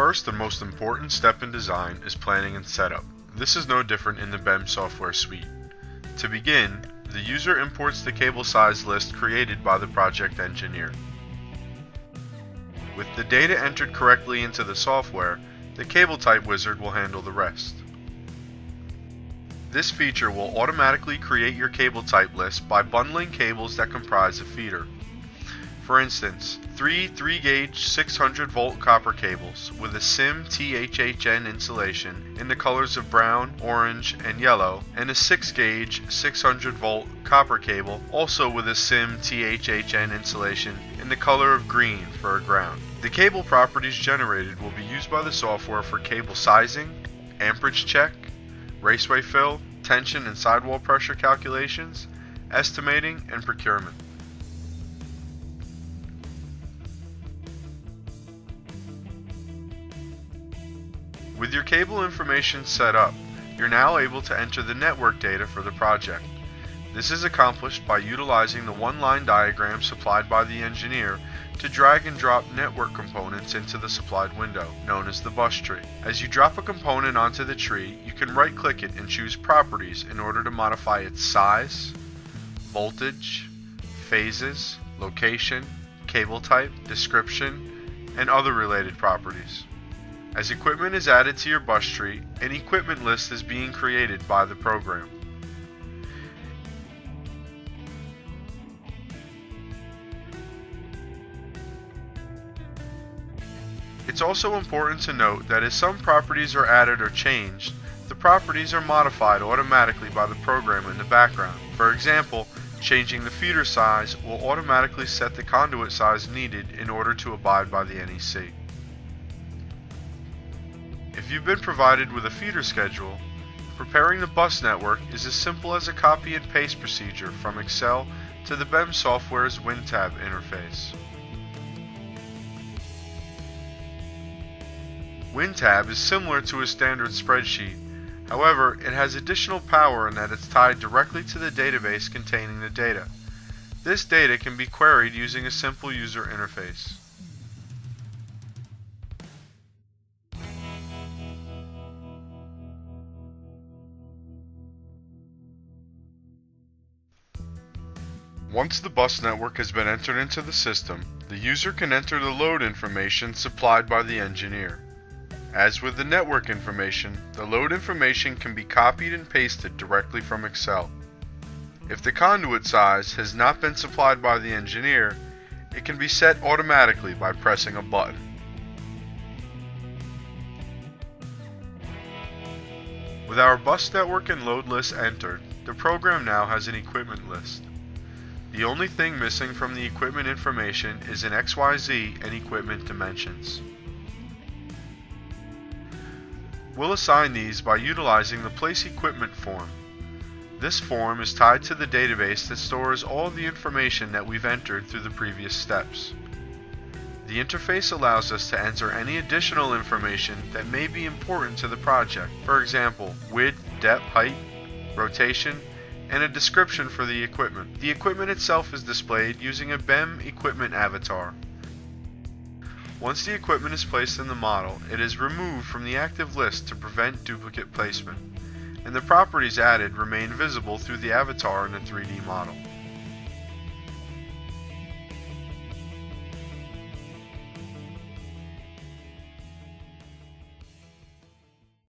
first and most important step in design is planning and setup. This is no different in the BEM software suite. To begin, the user imports the cable size list created by the project engineer. With the data entered correctly into the software, the cable type wizard will handle the rest. This feature will automatically create your cable type list by bundling cables that comprise a feeder. For instance, three 3-gauge 600-volt copper cables with a SIM THHN insulation in the colors of brown, orange, and yellow, and a 6-gauge 600-volt copper cable also with a SIM THHN insulation in the color of green for a ground. The cable properties generated will be used by the software for cable sizing, amperage check, raceway fill, tension and sidewall pressure calculations, estimating, and procurement. With your cable information set up, you're now able to enter the network data for the project. This is accomplished by utilizing the one-line diagram supplied by the engineer to drag and drop network components into the supplied window, known as the bus tree. As you drop a component onto the tree, you can right-click it and choose Properties in order to modify its size, voltage, phases, location, cable type, description, and other related properties. As equipment is added to your bus tree, an equipment list is being created by the program. It's also important to note that as some properties are added or changed, the properties are modified automatically by the program in the background. For example, changing the feeder size will automatically set the conduit size needed in order to abide by the NEC. If you've been provided with a feeder schedule, preparing the bus network is as simple as a copy and paste procedure from Excel to the BEM software's WinTab interface. WinTab is similar to a standard spreadsheet, however, it has additional power in that it's tied directly to the database containing the data. This data can be queried using a simple user interface. Once the bus network has been entered into the system, the user can enter the load information supplied by the engineer. As with the network information, the load information can be copied and pasted directly from Excel. If the conduit size has not been supplied by the engineer, it can be set automatically by pressing a button. With our bus network and load lists entered, the program now has an equipment list. The only thing missing from the equipment information is an XYZ and equipment dimensions. We'll assign these by utilizing the Place Equipment form. This form is tied to the database that stores all the information that we've entered through the previous steps. The interface allows us to enter any additional information that may be important to the project, for example, width, depth, height, rotation, and a description for the equipment. The equipment itself is displayed using a BEM equipment avatar. Once the equipment is placed in the model, it is removed from the active list to prevent duplicate placement, and the properties added remain visible through the avatar in the 3D model.